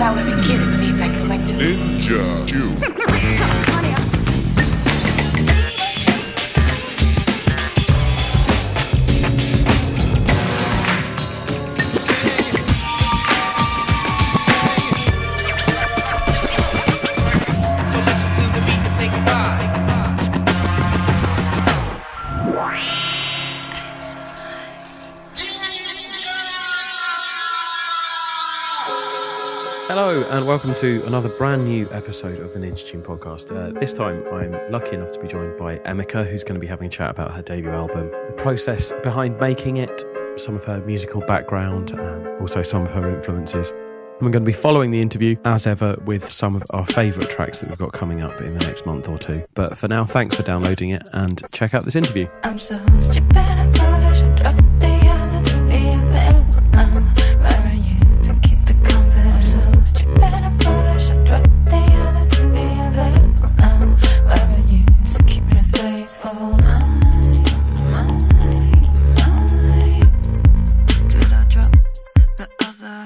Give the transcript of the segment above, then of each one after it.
Since I was a kid, it seemed like this. Ninja Jew. Hello and welcome to another brand new episode of the Ninja Tune podcast. This time I'm lucky enough to be joined by Emika, who's going to be having a chat about her debut album, the process behind making it, some of her musical background and also some of her influences. And we're going to be following the interview as ever with some of our favourite tracks that we've got coming up in the next month or two. But for now, thanks for downloading it and check out this interview. I'm so stupid and foolish, I dropped the other to be available now. Where are you to keep the confidence? I'm so stupid and foolish, I dropped the other to be available now. Where are you to keep the faithful? Did I drop the other?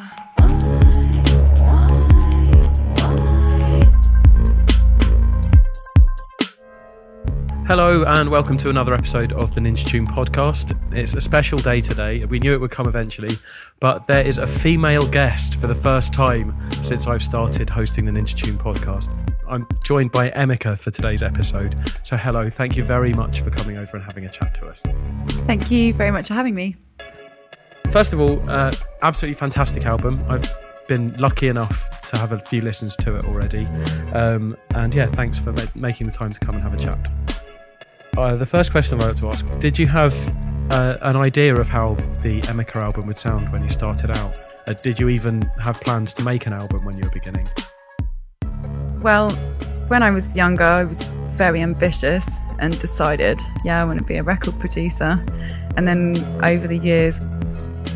Hello and welcome to another episode of the Ninja Tune podcast. It's a special day today. We knew it would come eventually, but there is a female guest for the first time since I've started hosting the Ninja Tune podcast. I'm joined by Emika for today's episode. So hello, thank you very much for coming over and having a chat to us. Thank you very much for having me. First of all, absolutely fantastic album. I've been lucky enough to have a few listens to it already. And yeah, thanks for making the time to come and have a chat. The first question I wanted to ask, did you have an idea of how the Emika album would sound when you started out? Did you even have plans to make an album when you were beginning? Well, when I was younger, I was very ambitious and decided, I want to be a record producer. And then over the years,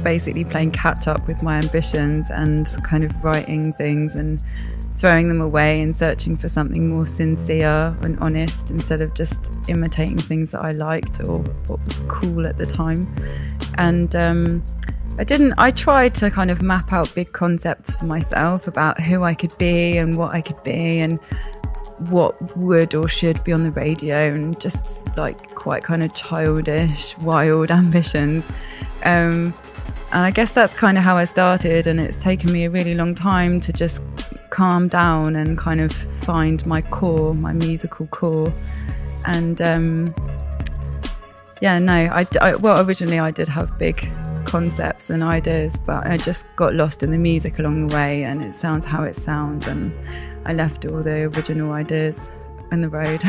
basically playing catch up with my ambitions and kind of writing things and throwing them away and searching for something more sincere and honest instead of just imitating things that I liked or what was cool at the time. And I tried to kind of map out big concepts for myself about who I could be and what I could be and what would or should be on the radio, and just like quite kind of childish, wild ambitions. And I guess that's kind of how I started, and it's taken me a really long time to just calm down and kind of find my core, my musical core. And originally I did have big concepts and ideas, but I just got lost in the music along the way, and it sounds how it sounds, and I left all the original ideas in the road.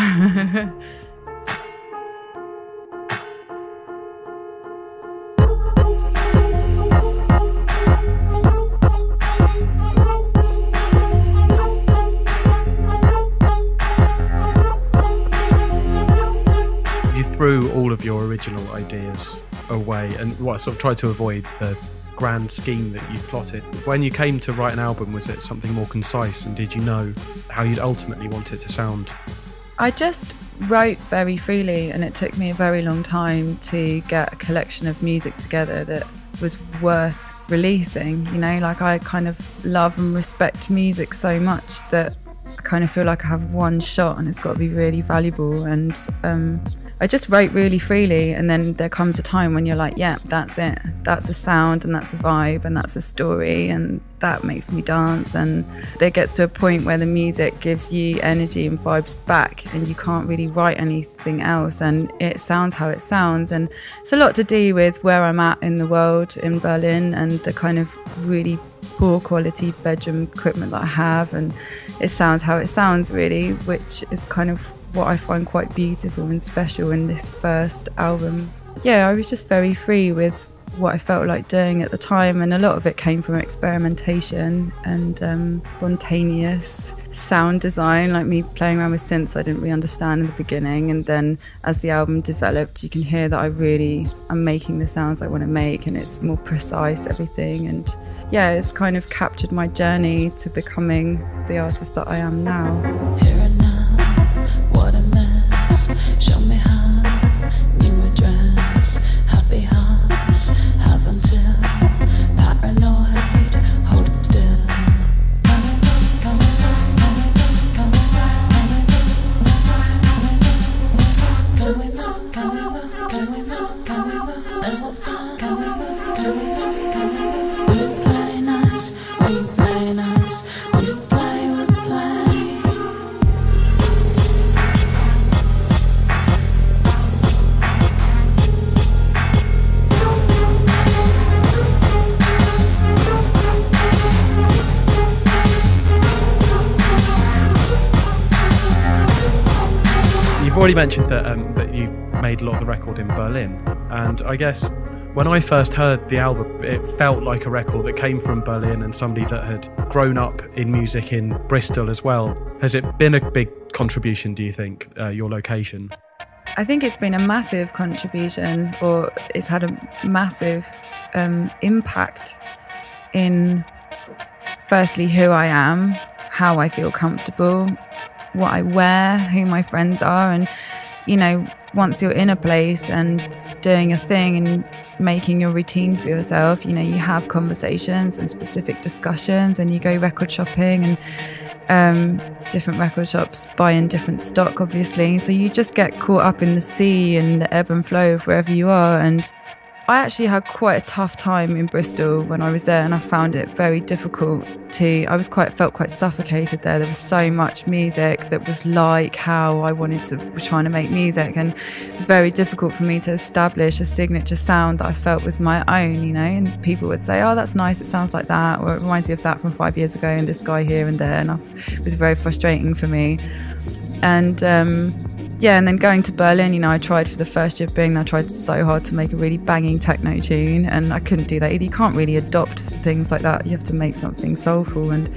Threw all of your original ideas away and sort of tried to avoid the grand scheme that you plotted. When you came to write an album, was it something more concise, and did you know how you'd ultimately want it to sound? I just wrote very freely, and it took me a very long time to get a collection of music together that was worth releasing. You know, like I kind of love and respect music so much that I kind of feel like I have one shot and it's got to be really valuable. And I just wrote really freely, and then there comes a time when you're like, yeah, that's it. That's a sound, and that's a vibe, and that's a story, and that makes me dance. And there gets to a point where the music gives you energy and vibes back, and you can't really write anything else, and it sounds how it sounds. And it's a lot to do with where I'm at in the world in Berlin, and the kind of really poor quality bedroom equipment that I have, and it sounds how it sounds really, which is kind of what I find quite beautiful and special in this first album. Yeah, I was just very free with what I felt like doing at the time, and a lot of it came from experimentation and spontaneous sound design, like me playing around with synths I didn't really understand in the beginning, and then as the album developed you can hear that I really am making the sounds I want to make, and it's more precise, everything. And yeah, it's kind of captured my journey to becoming the artist that I am now. Here and now, what a mess. Show me how, new address. Happy hearts, have until. Paranoid, hold it still. already mentioned that you made a lot of the record in Berlin, and I guess when I first heard the album, it felt like a record that came from Berlin and somebody that had grown up in music in Bristol as well. Has it been a big contribution, do you think, your location? I think it's been a massive contribution, or it's had a massive impact in, firstly, who I am, how I feel comfortable, what I wear, who my friends are. And, you know, once you're in a place and doing a thing and making your routine for yourself, you know, you have conversations and specific discussions, and you go record shopping, and different record shops buy in different stock, obviously. So you just get caught up in the sea and the ebb and flow of wherever you are. And I actually had quite a tough time in Bristol when I was there, and I found it very difficult felt quite suffocated there. There was so much music that was like how I was trying to make music, and it was very difficult for me to establish a signature sound that I felt was my own, you know. And people would say, oh, that's nice, it sounds like that, or it reminds me of that from 5 years ago, and this guy here and there, and it was very frustrating for me. And and then going to Berlin, you know, I tried for the first year of being there, I tried so hard to make a really banging techno tune, and I couldn't do that either. You can't really adopt things like that. You have to make something soulful, and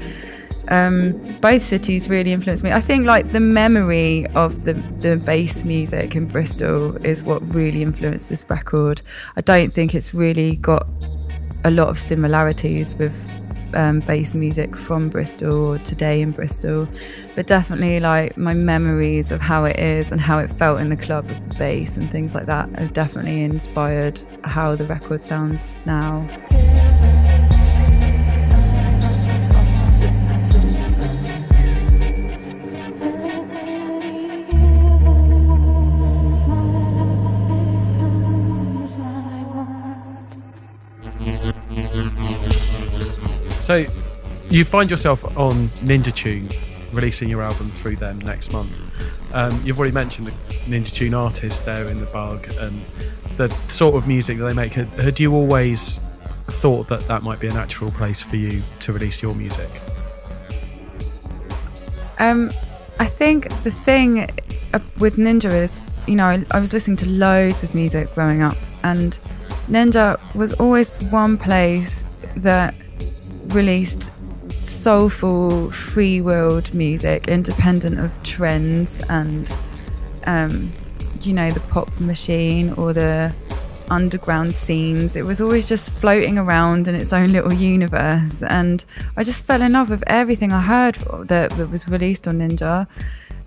both cities really influenced me. I think like the memory of the bass music in Bristol is what really influenced this record. I don't think it's really got a lot of similarities with bass music from Bristol or today in Bristol, but definitely like my memories of how it is and how it felt in the club with the bass and things like that have definitely inspired how the record sounds now. So you find yourself on Ninja Tune, releasing your album through them next month. You've already mentioned the Ninja Tune artist there in the bug and the sort of music that they make. Had you always thought that that might be a natural place for you to release your music? I think the thing with Ninja is, you know, I was listening to loads of music growing up, and Ninja was always one place that released soulful, free-willed music, independent of trends and, you know, the pop machine or the underground scenes. It was always just floating around in its own little universe, and I just fell in love with everything I heard that was released on Ninja,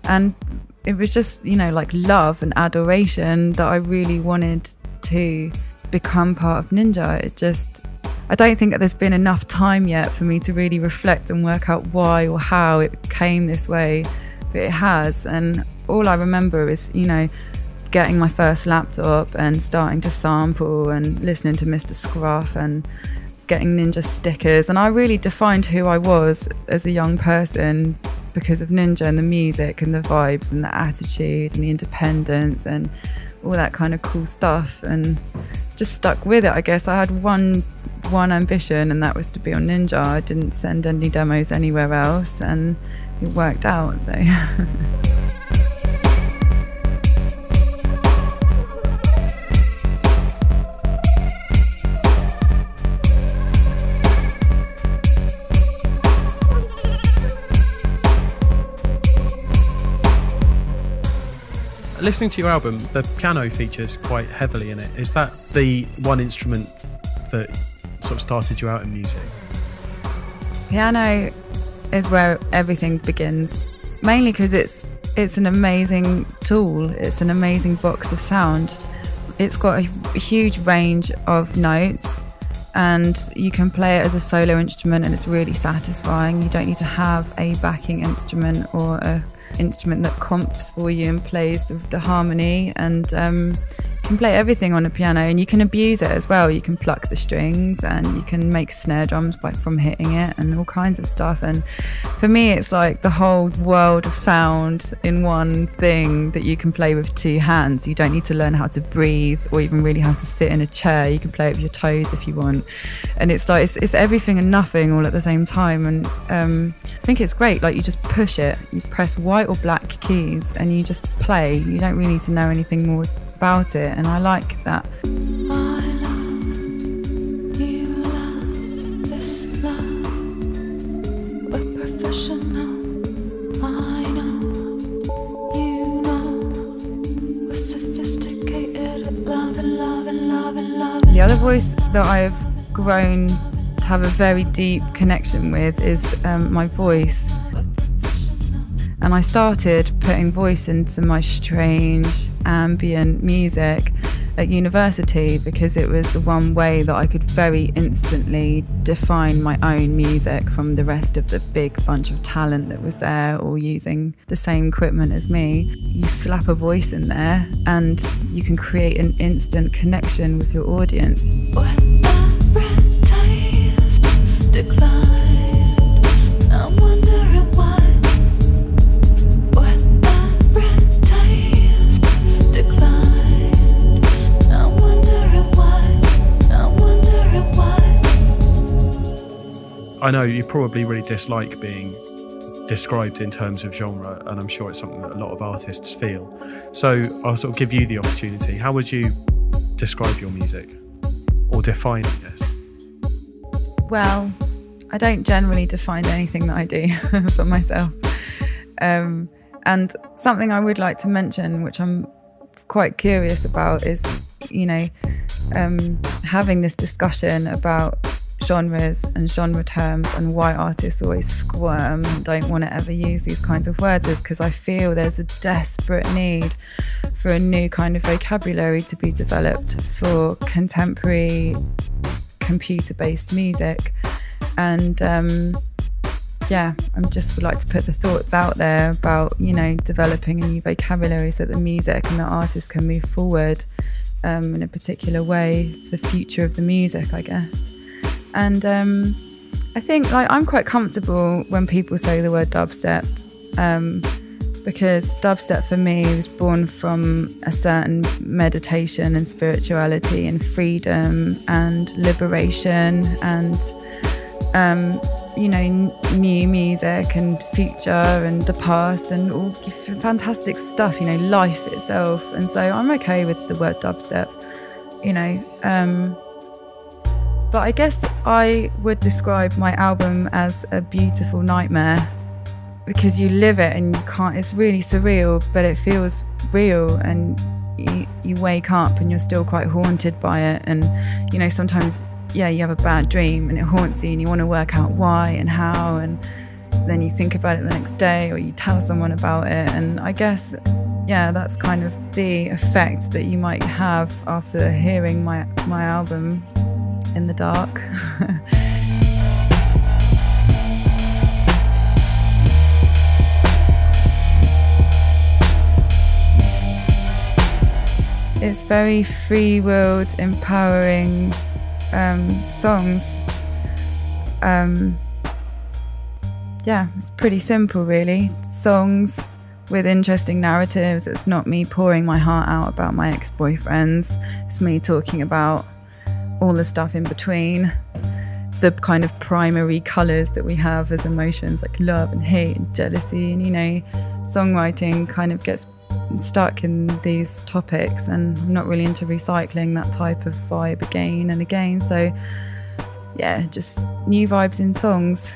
and it was just, you know, like love and adoration that I really wanted to become part of Ninja. I don't think that there's been enough time yet for me to really reflect and work out why or how it became this way, but it has. And all I remember is, you know, getting my first laptop and starting to sample and listening to Mr. Scruff and getting Ninja stickers. And I really defined who I was as a young person because of Ninja and the music and the vibes and the attitude and the independence and all that kind of cool stuff, and just stuck with it. I guess I had one ambition, and that was to be on Ninja. I didn't send any demos anywhere else, and it worked out, so Listening to your album, the piano features quite heavily in it. Is that the one instrument that sort of started you out in music? Piano is where everything begins, mainly because it's an amazing tool. It's an amazing box of sound. It's got a huge range of notes, and you can play it as a solo instrument, and it's really satisfying. You don't need to have a backing instrument or a instrument that comps for you and plays the harmony, and can play everything on a piano, and you can abuse it as well. You can pluck the strings, and you can make snare drums from hitting it, and all kinds of stuff. And for me, it's like the whole world of sound in one thing that you can play with two hands. You don't need to learn how to breathe or even really how to sit in a chair. You can play it with your toes if you want. And it's like it's everything and nothing all at the same time. And I think it's great. Like, you just push it, you press white or black keys, and you just play. You don't really need to know anything more about it, and I like that. The other voice that I've grown to have a very deep connection with is my voice. And I started putting voice into my strange ambient music at university because it was the one way that I could very instantly define my own music from the rest of the big bunch of talent that was there, all using the same equipment as me. You slap a voice in there and you can create an instant connection with your audience. I'm wondering why. I know you probably really dislike being described in terms of genre, and I'm sure it's something that a lot of artists feel. So I'll sort of give you the opportunity. How would you describe your music, or define it, I guess? Well, I don't generally define anything that I do for myself. And something I would like to mention, which I'm quite curious about, is, having this discussion about genres and genre terms and why artists always squirm and don't want to ever use these kinds of words, is because I feel there's a desperate need for a new kind of vocabulary to be developed for contemporary computer-based music. And I just would like to put the thoughts out there about, developing a new vocabulary so that the music and the artists can move forward in a particular way. It's the future of the music, I guess. And I think I'm quite comfortable when people say the word dubstep, because dubstep for me was born from a certain meditation and spirituality and freedom and liberation and, new music and future and the past and all fantastic stuff, life itself. And so I'm okay with the word dubstep, But I guess I would describe my album as a beautiful nightmare, because you live it and you can't, it's really surreal, but it feels real, and you wake up and you're still quite haunted by it. And, sometimes, you have a bad dream and it haunts you and you want to work out why and how, and then you think about it the next day or you tell someone about it. And I guess, that's kind of the effect that you might have after hearing my album in the dark. It's very free-willed, empowering songs. It's pretty simple, really. Songs with interesting narratives. It's not me pouring my heart out about my ex-boyfriends. It's me talking about all the stuff in between, the kind of primary colours that we have as emotions, like love and hate and jealousy. And songwriting kind of gets stuck in these topics, and I'm not really into recycling that type of vibe again and again. So just new vibes in songs.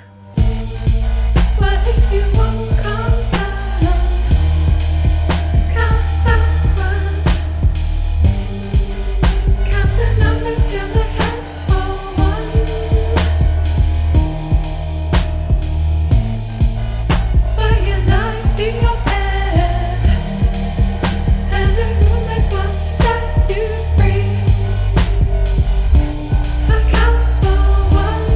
What if you won't come down? Count backwards. Count the numbers till the head for one. Where you lie in your bed, and the rumors won't set you free. I count for one.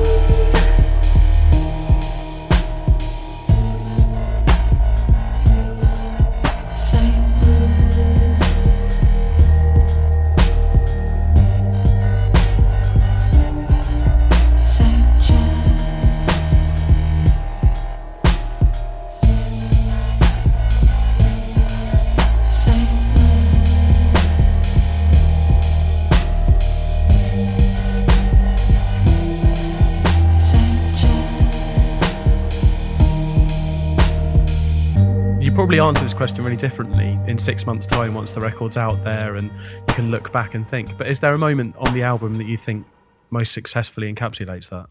could probably answer this question really differently in 6 months' time once the record's out there and you can look back and think. But is there a moment on the album that you think most successfully encapsulates that?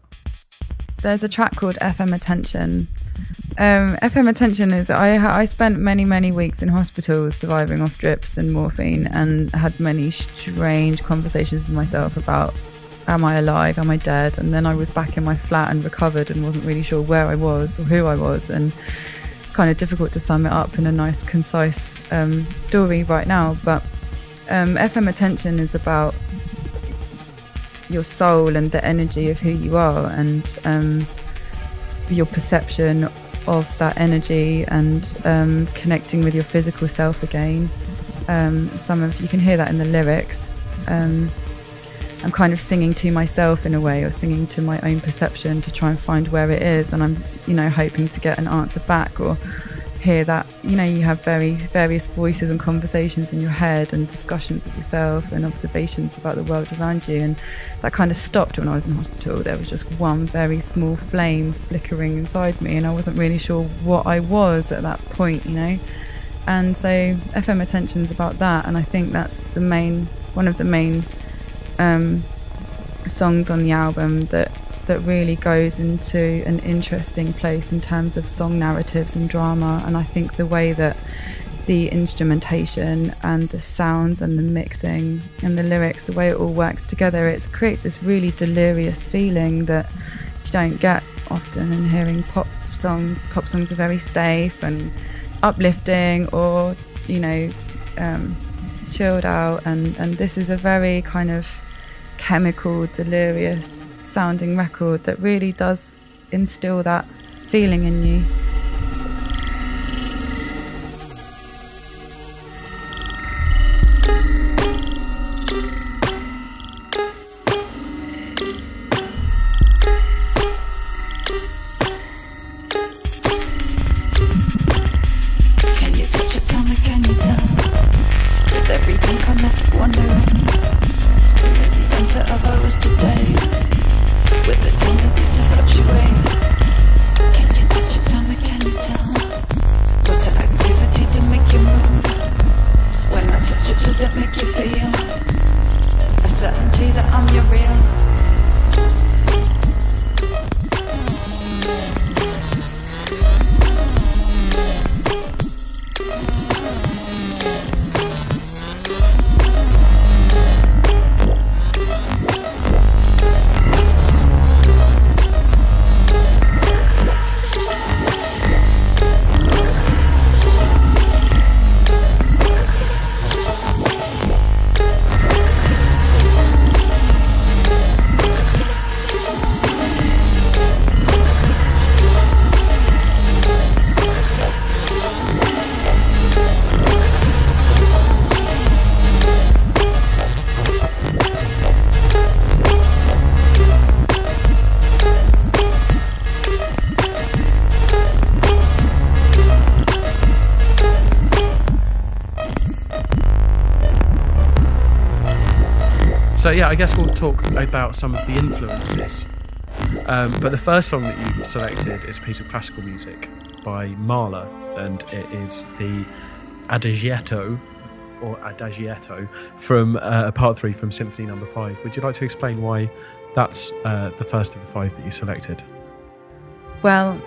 There's a track called FM Attention. FM Attention is, I spent many weeks in hospital surviving off drips and morphine, and had many strange conversations with myself about, am I alive, am I dead? And then I was back in my flat and recovered and wasn't really sure where I was or who I was, and it's kind of difficult to sum it up in a nice concise story right now. But FM Attention is about your soul and the energy of who you are, and your perception of that energy, and connecting with your physical self again. You can hear that in the lyrics. I'm kind of singing to myself in a way, or singing to my own perception to try and find where it is, and I'm hoping to get an answer back, or hear that you have various voices and conversations in your head, and discussions with yourself and observations about the world around you. And that kind of stopped when I was in hospital. There was just one very small flame flickering inside me, and I wasn't really sure what I was at that point, and so FM Attention's about that. And I think that's one of the main songs on the album that really goes into an interesting place in terms of song narratives and drama. And I think the way that the instrumentation and the sounds and the mixing and the lyrics, the way it all works together, it creates this really delirious feeling that you don't get often in hearing pop songs. Pop songs are very safe and uplifting, or chilled out, and this is a very kind of chemical, delirious sounding record that really does instill that feeling in you. Can you touch it, tell me, can you tell? With everything I'm left wondering, is the answer of our wasted days? With a tendency to fluctuate. Can you touch it, tell me, can you tell? What's the activity to make you move? When I touch it, does it make you feel a certainty that I'm your real? So yeah, I guess we'll talk about some of the influences. But the first song that you've selected is a piece of classical music by Mahler, and it is the Adagietto from Part 3 from Symphony No. 5. Would you like to explain why that's the first of the 5 that you selected? Well,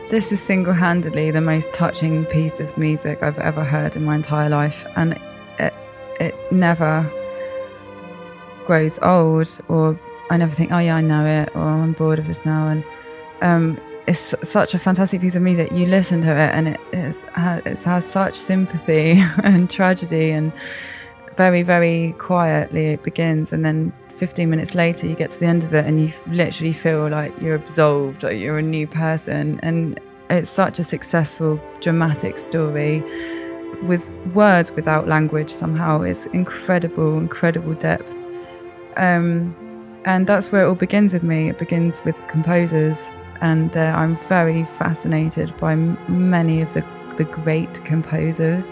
this is single-handedly the most touching piece of music I've ever heard in my entire life, and it never grows old, or I never think, oh yeah, I know it, or I'm bored of this now. And it's such a fantastic piece of music. You listen to it and it has such sympathy and tragedy, and very, very quietly it begins, and then 15 minutes later you get to the end of it and you literally feel like you're absolved, like you're a new person. And it's such a successful, dramatic story with words without language somehow. It's incredible depth. And that's where it all begins with me. It begins with composers, and I'm very fascinated by many of the great composers.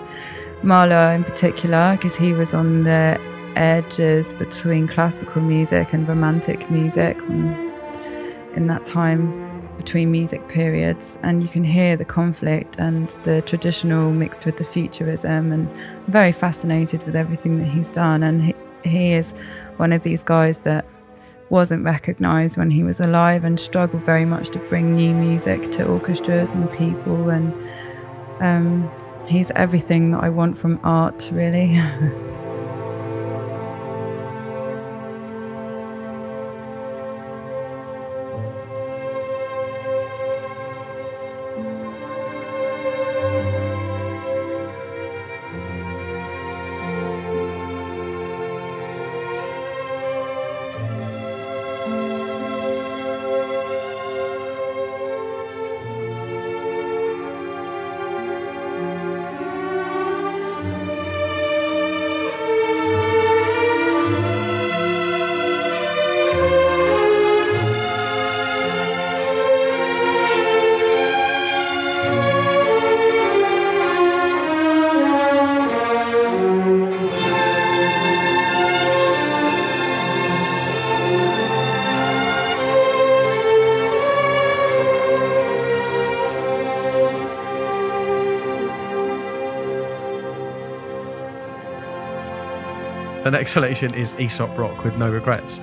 Mahler in particular, because he was on the edges between classical music and romantic music in that time. between music periods, and you can hear the conflict and the traditional mixed with the futurism, and I'm very fascinated with everything that he's done. And he is one of these guys that wasn't recognised when he was alive and struggled very much to bring new music to orchestras and people, and he's everything that I want from art, really. The next selection is Aesop Rock with No Regrets.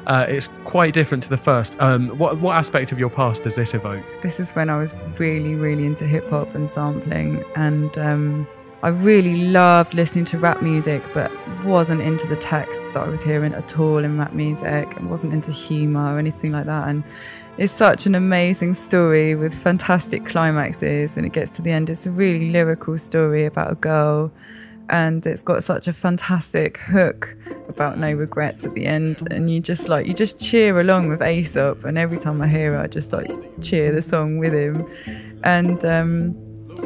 It's quite different to the first. What aspect of your past does this evoke? This is when I was really, really into hip-hop and sampling, and I really loved listening to rap music, but wasn't into the texts that I was hearing at all in rap music, and wasn't into humour or anything like that. And it's such an amazing story with fantastic climaxes, and it gets to the end. It's a really lyrical story about a girl, and it's got such a fantastic hook about no regrets at the end, and you just cheer along with Aesop, and every time I hear it I just cheer the song with him. And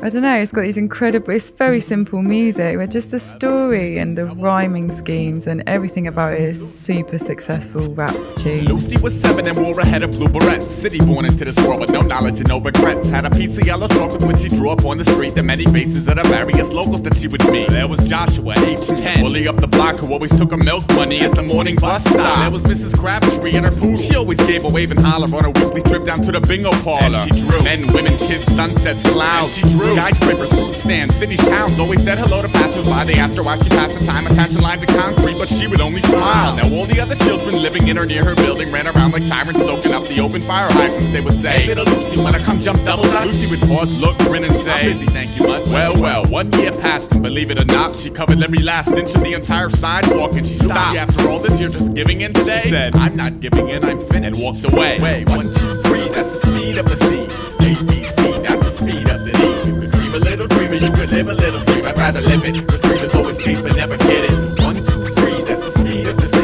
I don't know, it's got these incredible, it's very simple music, but just the story and the rhyming schemes and everything about it is super successful rap tune. Lucy was 7 and wore a head of blue barrettes. City born into this world with no knowledge and no regrets. Had a piece of yellow chalk with which she drew up on the street the many faces of the various locals that she would meet. There was Joshua, age 10, bully up the block who always took her milk money at the morning bus stop. There was Mrs. Crabtree and her poodle. She always gave a wave and holler on her weekly trip down to the bingo parlor. And she drew men, women, kids, sunsets, clouds. And she drew skyscrapers, fruit stands, cities, towns. Always said hello to passers-by. They asked her why she passed the time attaching lines of concrete, but she would only smile. Now all the other children living in or near her building ran around like tyrants, soaking up the open fire hydrants. They would say, "Hey, little Lucy, wanna come jump double dutch?" Lucy would pause, look, grin, and say, "I'm busy, thank you much." Well, 1 year passed, and believe it or not, she covered every last inch of the entire sidewalk, and she stopped. After all this, you're just giving in today? She said, "I'm not giving in, I'm finished," and walked away. 1, 2, 3, that's the speed of the C. ABC, that's the speed of the D. You could dream a little dream, or you could live a little dream. I'd rather live it. The dream is always chase, but never get it. 1, 2, 3, that's the speed of the C.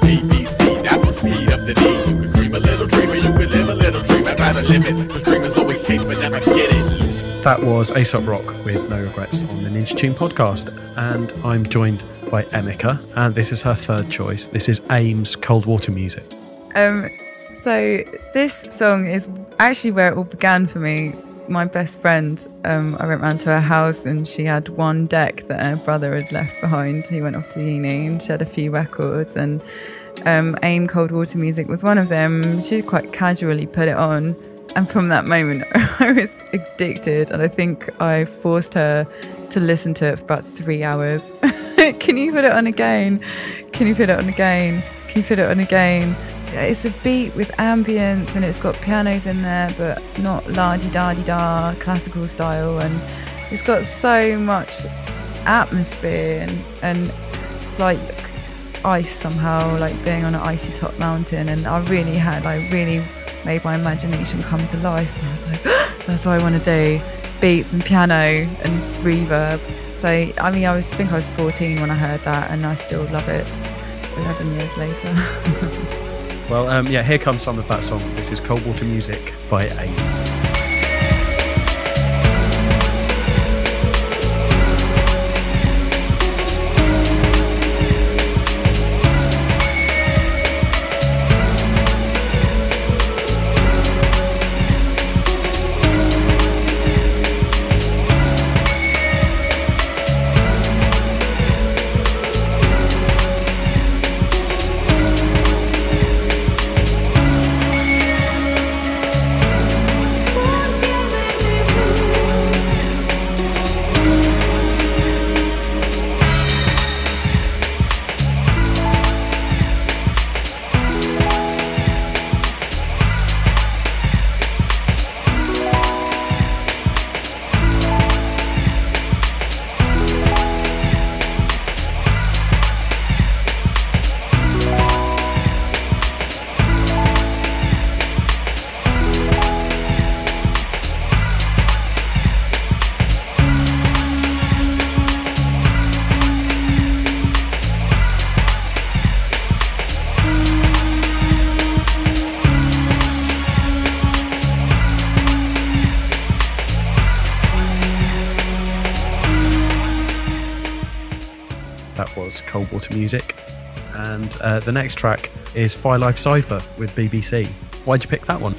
ABC, that's the speed of the D. You could dream a little dream, or you could live a little dream. I'd rather live it. The dream is always chase, but never get it. That was Aesop Rock with No Regrets on the Ninja Tune podcast, and I'm joined by Emika, and this is her third choice. This is AIM's Cold Water Music. So this song is actually where it all began for me. My best friend, I went round to her house and she had one deck that her brother had left behind. He went off to uni and she had a few records, and AIM Cold Water Music was one of them. She quite casually put it on, and from that moment I was addicted, and I think I forced her to listen to it for about 3 hours. Can you put it on again? Can you put it on again? Can you put it on again? It's a beat with ambience, and it's got pianos in there, but not la-di-da-di-da classical style, and it's got so much atmosphere, and it's like ice somehow, like being on an icy top mountain, and I really made my imagination come to life, and I was like, that's what I want to do, beats and piano and reverb. So I mean, I think I was 14 when I heard that, and I still love it 11 years later. Well, here comes some of that song. This is Cold Water Music by AIM. That was Cold Water Music. And the next track is Phi-Life Cypher with BBC. Why'd you pick that one?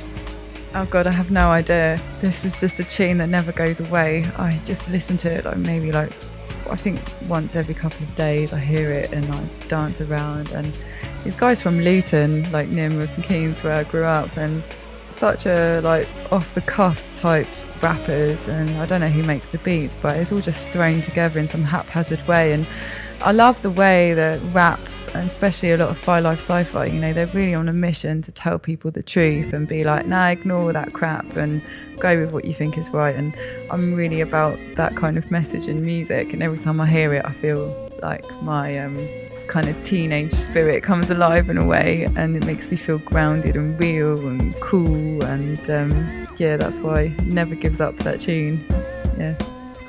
Oh God, I have no idea. This is just a tune that never goes away. I just listen to it I think once every couple of days I hear it and I dance around. And these guys from Luton, like near Milton Keynes where I grew up, and such a off the cuff type rappers, and I don't know who makes the beats, but it's all just thrown together in some haphazard way. And I love the way that rap, and especially a lot of Phi-Life Cypher, they're really on a mission to tell people the truth and be like, nah, ignore all that crap and go with what you think is right. And I'm really about that kind of message in music, and every time I hear it I feel like my kind of teenage spirit comes alive in a way, and it makes me feel grounded and real and cool. And that's why Never Gives Up, that tune.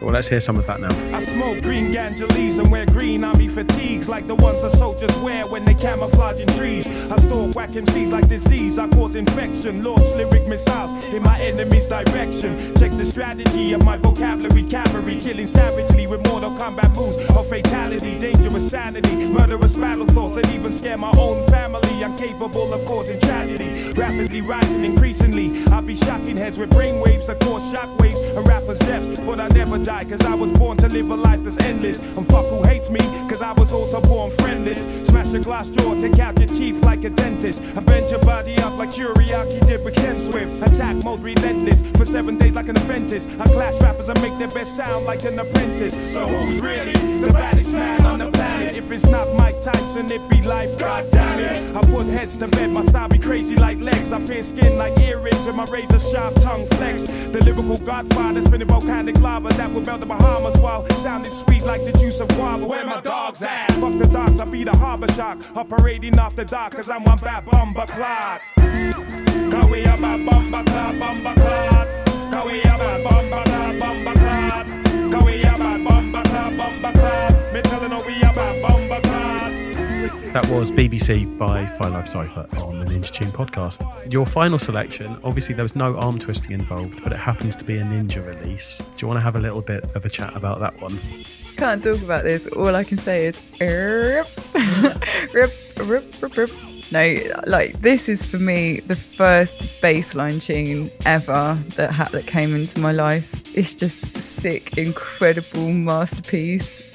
Well, let's hear some of that now. I smoke green ganja leaves and wear green army fatigues like the ones the soldiers wear when they camouflage in trees. I stalk whack MCs like disease. I cause infection, launch lyric missiles in my enemy's direction. Check the strategy of my vocabulary, cavalry, killing savagely with Mortal Kombat moves of fatality, dangerous sanity, murderous battle thoughts that even scare my own family. I'm capable of causing tragedy, rapidly rising increasingly. I'll be shocking heads with brainwaves that cause shockwaves and rappers' deaths, but I never die. Cause I was born to live a life that's endless. And fuck who hates me, cause I was also born friendless. Smash a glass jaw, take out your teeth like a dentist. I bend your body up like Kuriaki did with Ken Swift. Attack mode relentless, for 7 days like an apprentice. I clash rappers and make their best sound like an apprentice. So who's really the baddest man on the planet? If it's not Mike Tyson, it be life, god damn it. I put heads to bed, my style be crazy like legs. I pierce skin like earrings with my razor sharp tongue flex. The lyrical godfather spinning volcanic lava that will melt the Bahamas while sounding sweet like the juice of guava. Where my dogs at? Fuck the dogs, I be the harbor shark, operating off the dock cause I'm one bad bumba clot. Cause we a bad bumba clot, bumba clot. Cause we a bad bumba clot, bumba clot. Cause we a bad bumba clot, bumba clot. Me telling her we a bad bumba clot. That was BBC by Phi-Life Cypher on the Ninja Tune podcast. Your final selection, obviously there was no arm twisting involved, but it happens to be a Ninja release. Do you want to have a little bit of a chat about that one? Can't talk about this. All I can say is rip, rip, rip, rip. No, this is for me the first bassline tune ever that came into my life. It's just a sick, incredible masterpiece.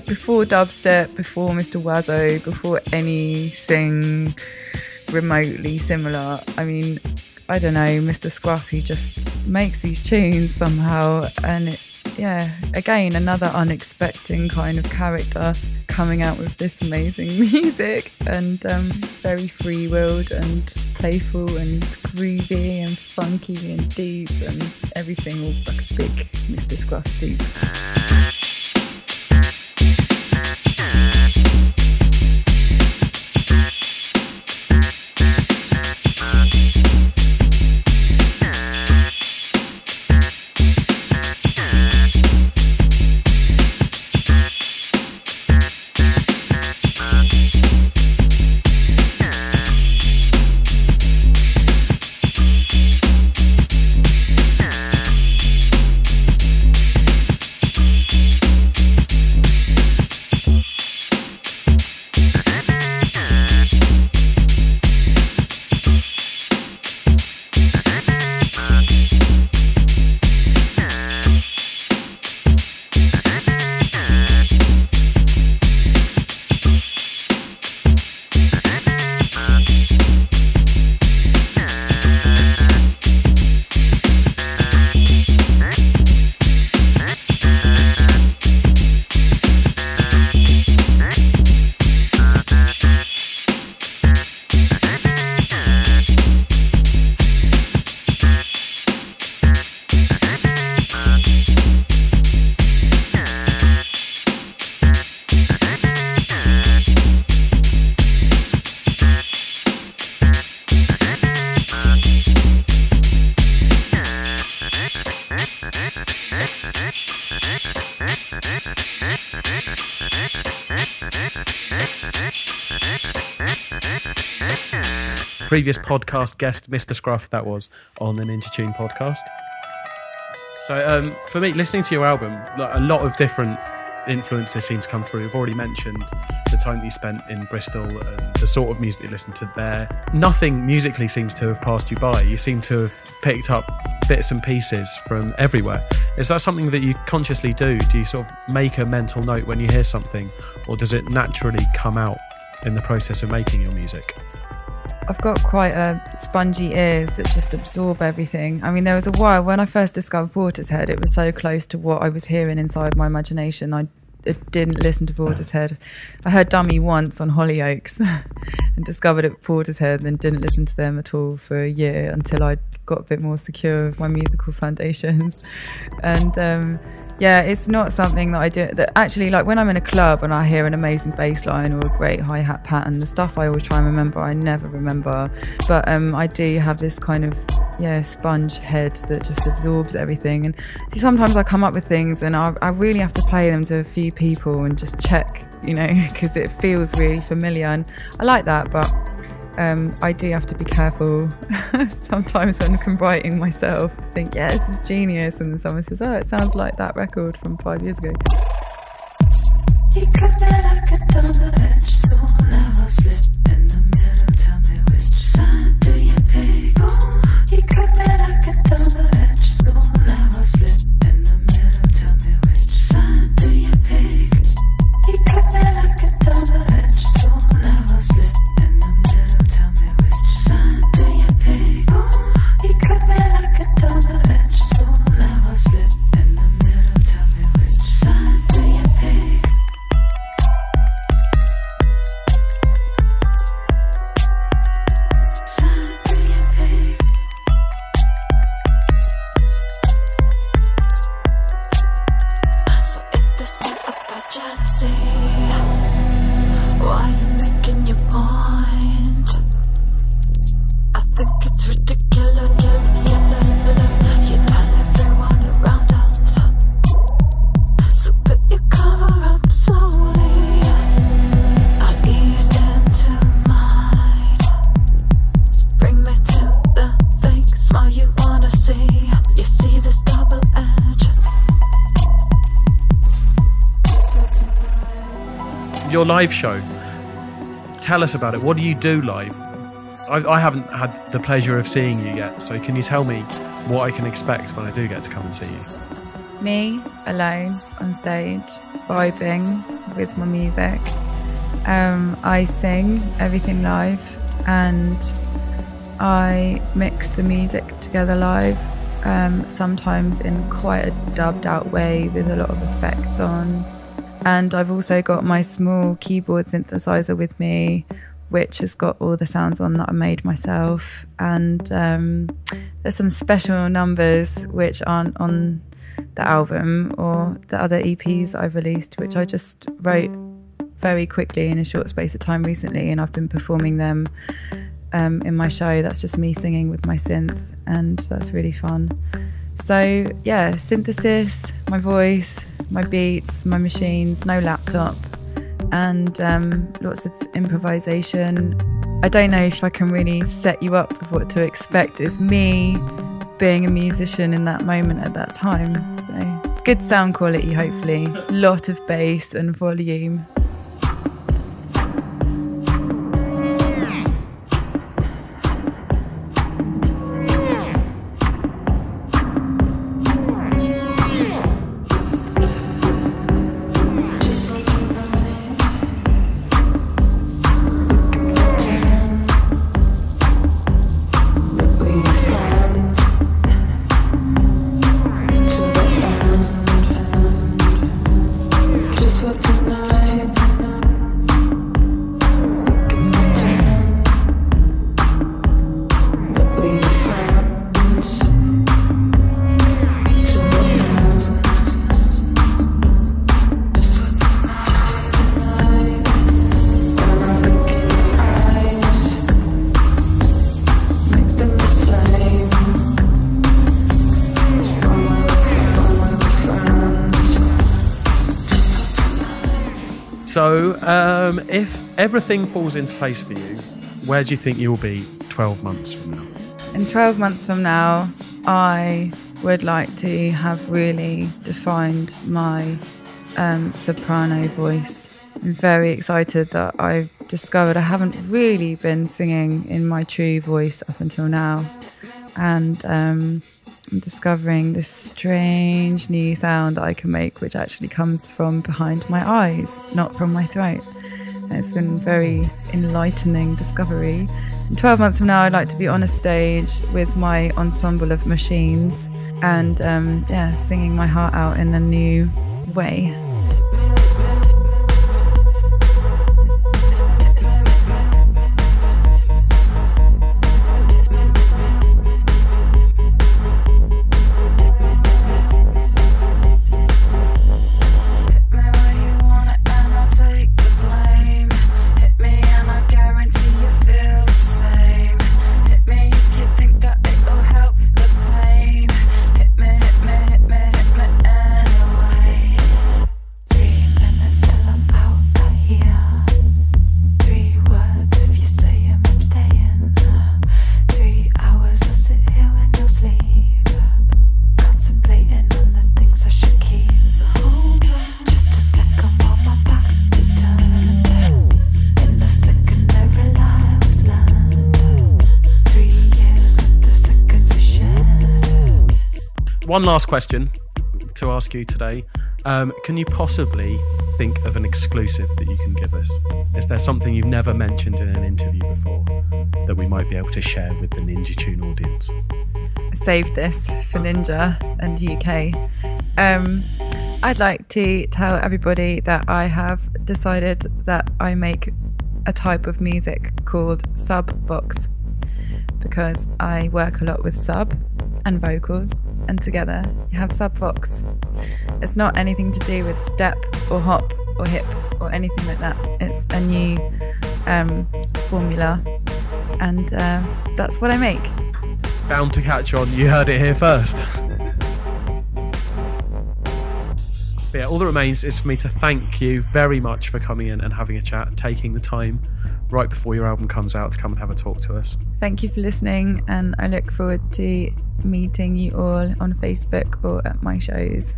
Before dubstep, before Mr. Wazzo, before anything remotely similar. I mean, I don't know, Mr. Scruff, he just makes these tunes somehow, and again, another unexpected kind of character coming out with this amazing music, and very free-willed and playful and groovy and funky and deep and everything, all like a big Mr. Scruff soup. Previous podcast guest, Mr. Scruff, that was on the Ninja Tune podcast. So for me, listening to your album, a lot of different influences seem to come through. You've already mentioned the time that you spent in Bristol and the sort of music you listened to there. Nothing musically seems to have passed you by. You seem to have picked up bits and pieces from everywhere. Is that something that you consciously do? Do you sort of make a mental note when you hear something, or does it naturally come out in the process of making your music? I've got quite a spongy ears that just absorb everything. I mean, there was a while when I first discovered Portishead, it was so close to what I was hearing inside my imagination. I didn't listen to Portishead. I heard Dummy once on Hollyoaks and discovered it Portishead, then didn't listen to them at all for a year until I got a bit more secure with my musical foundations. And yeah, it's not something that I do. That actually, like when I'm in a club and I hear an amazing bass line or a great hi-hat pattern, the stuff I always try and remember, I never remember. But I do have this kind of sponge head that just absorbs everything. And sometimes I come up with things and I really have to play them to a few people and just check, because it feels really familiar. And I like that, but I do have to be careful sometimes when I'm writing myself. I think, this is genius, and then someone says, it sounds like that record from 5 years ago. You cut me like a double-edged sword. Now I'll slip in the middle. Tell me which side do you pick? Oh, you cut me like a double-edged sword. Now I'll slip in the middle. Tell me which side do you pick? You cut me like a double-edged sword. Now I'll slip in the middle. Tell me which side do you pick? Oh, you cut me like a double-edged sword. Now I'll slip in the middle. Tell me which side do you pick? Your live show, tell us about it. What do you do live? I haven't had the pleasure of seeing you yet, so can you tell me what I can expect when I do get to come and see you? Me, alone, on stage, vibing with my music. I sing everything live, and I mix the music together live, sometimes in quite a dubbed out way with a lot of effects on. And I've also got my small keyboard synthesizer with me, which has got all the sounds on that I made myself. And there's some special numbers which aren't on the album or the other EPs I've released, which I just wrote very quickly in a short space of time recently, and I've been performing them in my show. That's just me singing with my synth, and that's really fun. So yeah, synthesis, my voice, my beats, my machines, no laptop, and lots of improvisation. I don't know if I can really set you up with what to expect. It's me being a musician in that moment at that time. So good sound quality, hopefully. Lot of bass and volume. So, if everything falls into place for you, where do you think you'll be 12 months from now? In 12 months from now, I would like to have really defined my soprano voice. I'm very excited that I've discovered I haven't really been singing in my true voice up until now. And I'm discovering this strange new sound that I can make, which actually comes from behind my eyes, not from my throat. And it's been a very enlightening discovery. And 12 months from now, I'd like to be on a stage with my ensemble of machines and singing my heart out in a new way. One last question to ask you today. Can you possibly think of an exclusive that you can give us? Is there something you've never mentioned in an interview before that we might be able to share with the Ninja Tune audience? I saved this for Ninja and UK. I'd like to tell everybody that I have decided that I make a type of music called sub-vox, because I work a lot with sub and vocals, and together you have sub-vox. It's not anything to do with step or hop or hip or anything like that. It's a new formula, and that's what I make. Bound to catch on. You heard it here first. But yeah, all that remains is for me to thank you very much for coming in and having a chat and taking the time right before your album comes out to come and have a talk to us. Thank you for listening, and I look forward to meeting you all on Facebook or at my shows.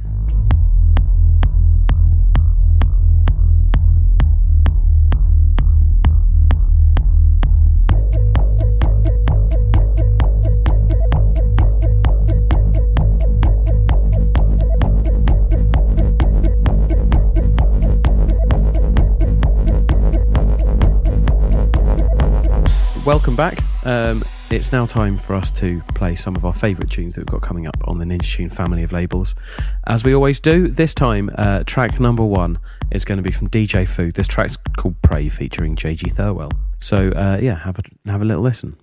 Welcome back. It's now time for us to play some of our favourite tunes that we've got coming up on the Ninja Tune family of labels. As we always do, this time track number 1 is going to be from DJ Food. This track's called Pray, featuring JG Thirlwell. So have a little listen.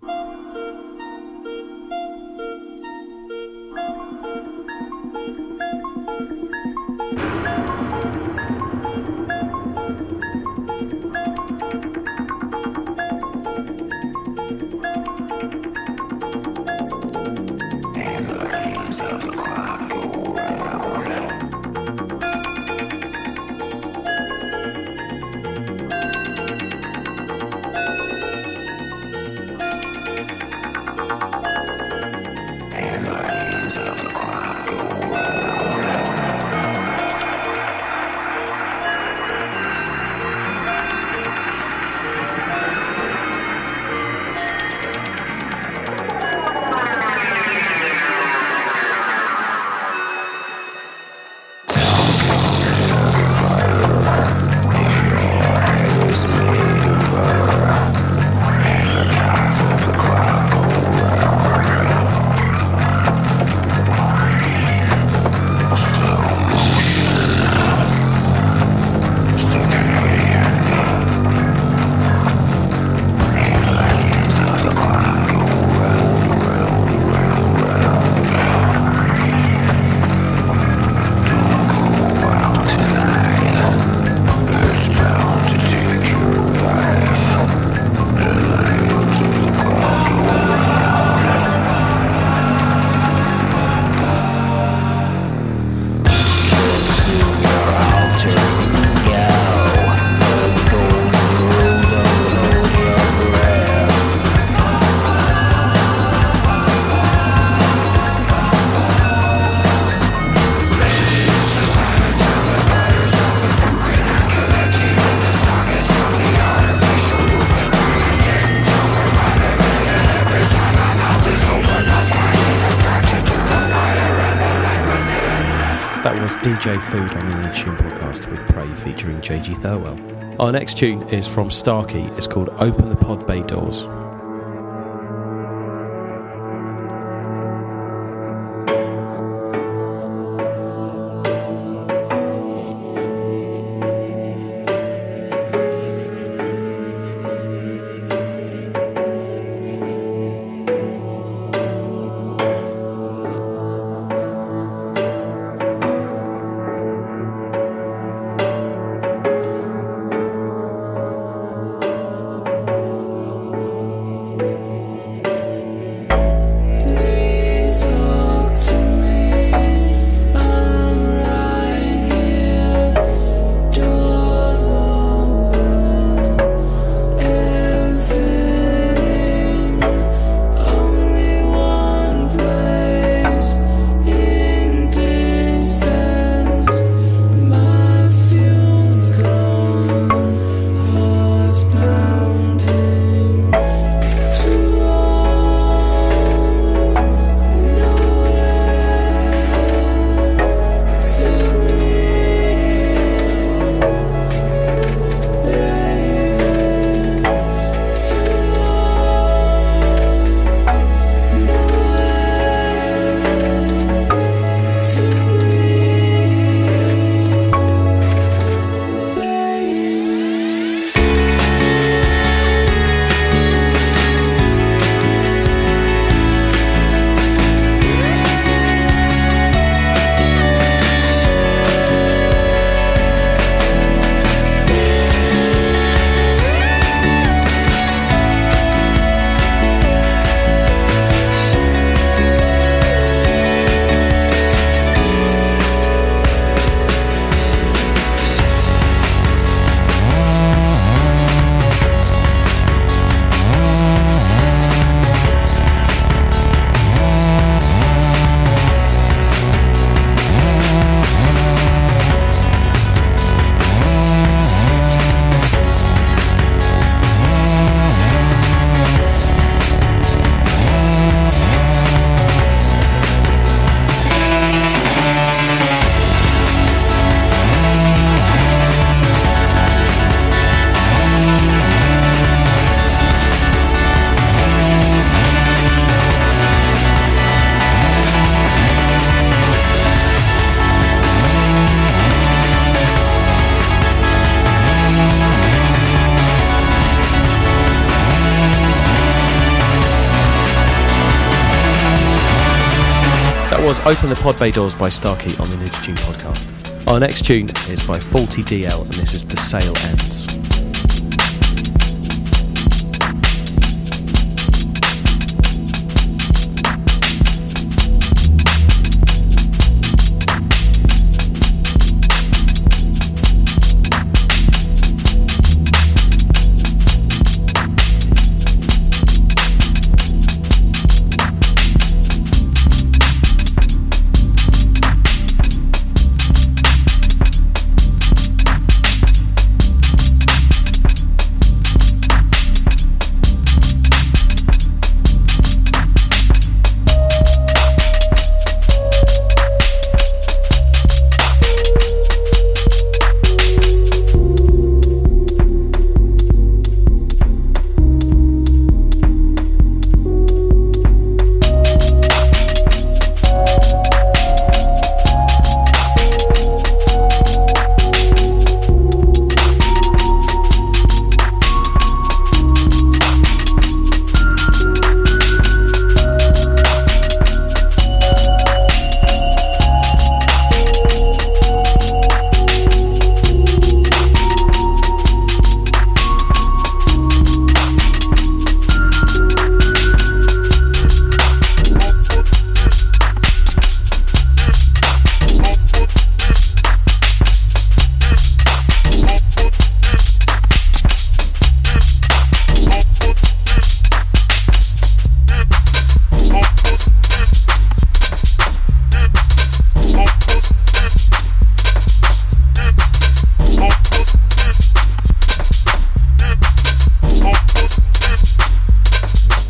That was DJ Food on the Ninja Tune podcast with Prey featuring JG Thirlwell. Our next tune is from Starkey. It's called Open the Pod Bay Doors. Was Open the Pod Bay Doors by Starkey on the Ninja Tune podcast. Our next tune is by FaltyDL and this is The Sale Ends.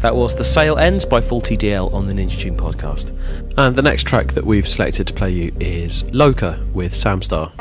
That was The Sale Ends by FaltyDL on the Ninja Tune podcast. And the next track that we've selected to play you is Loka with Samstar.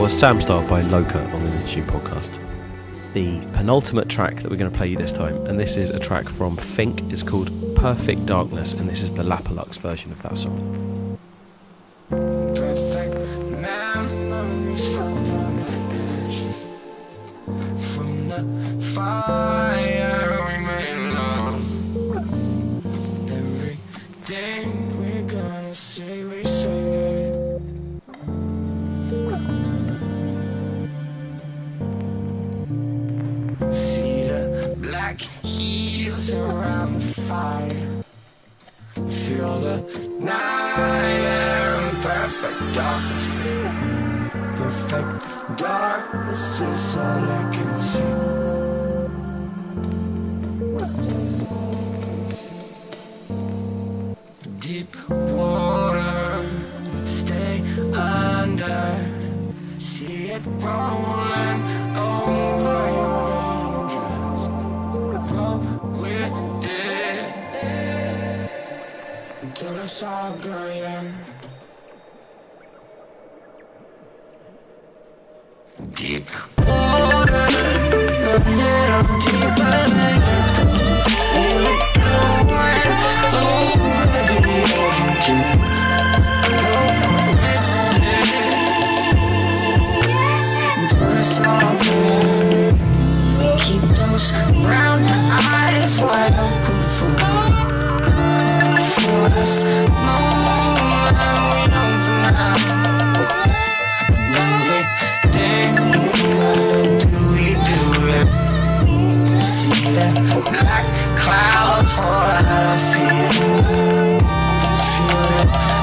Samstar by Loka on the Niche podcast. The penultimate track that we're going to play you this time, and this is a track from Fink. It's called Perfect Darkness, and this is the Lapalux version of that song. Perfect memories from the fire we made love. Every day we're gonna say we say it. See the black heels around the fire. Feel the night air in perfect darkness. Perfect darkness is all I can see. Deep water, stay under. See it rolling over your angels. Roll with it until it's all gone, yeah. Deep water, a little deeper than feel it going over the edge. Go with it until it's all gone. We keep those brown eyes wide open for this moment we own for now. Every day we gonna do it. See the black clouds fall out of fear. Feel it.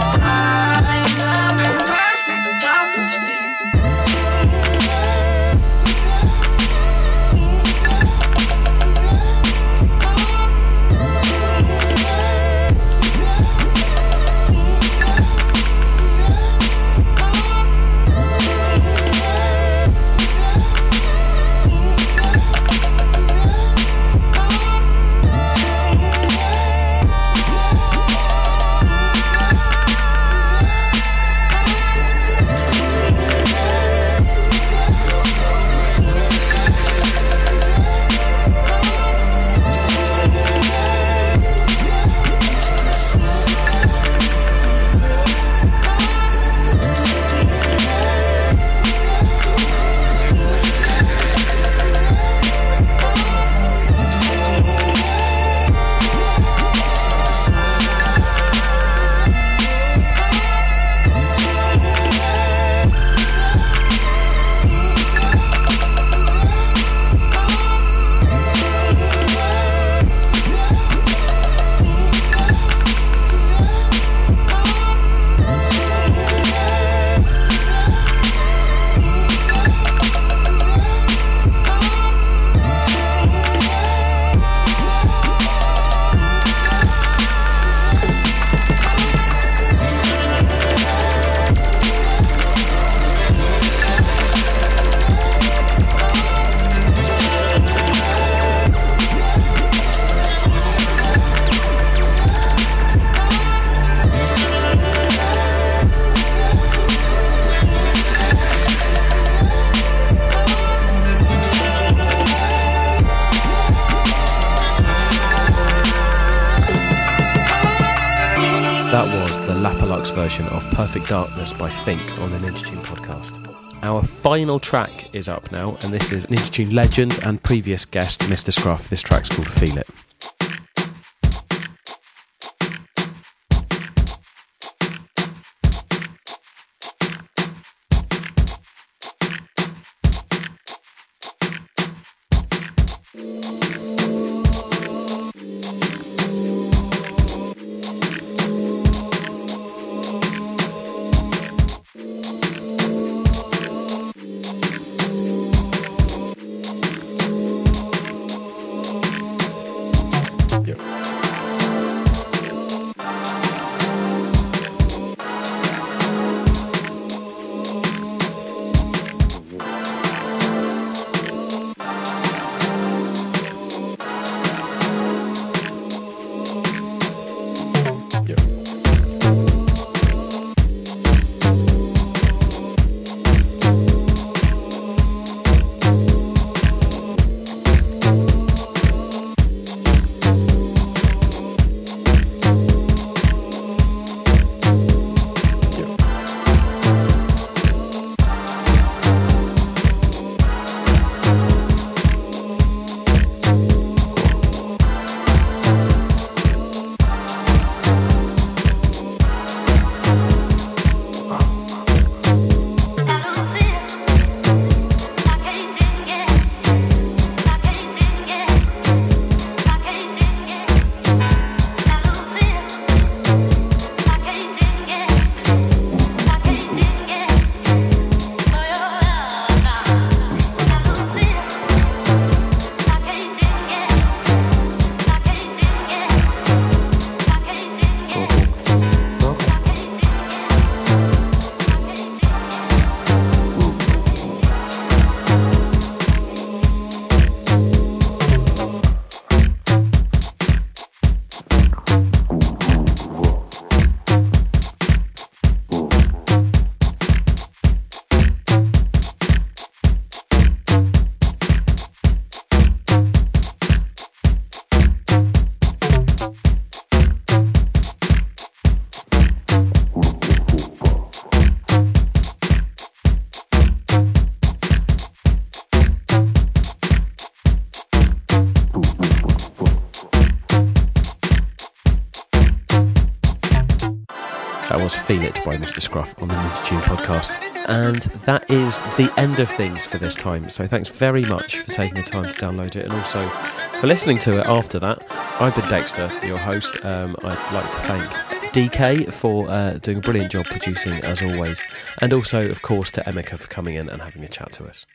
deluxe version of Perfect Darkness by Fink on the Ninja Tune podcast. Our final track is up now, and this is Ninja Tune legend and previous guest, Mr. Scruff. This track's called Feel It. Was Feel It by Mr. Scruff on the Ninja Tune podcast. And that is the end of things for this time. So thanks very much for taking the time to download it and also for listening to it after that. I've been Dexter, your host. I'd like to thank DK for doing a brilliant job producing as always. And also, of course, to Emika for coming in and having a chat to us.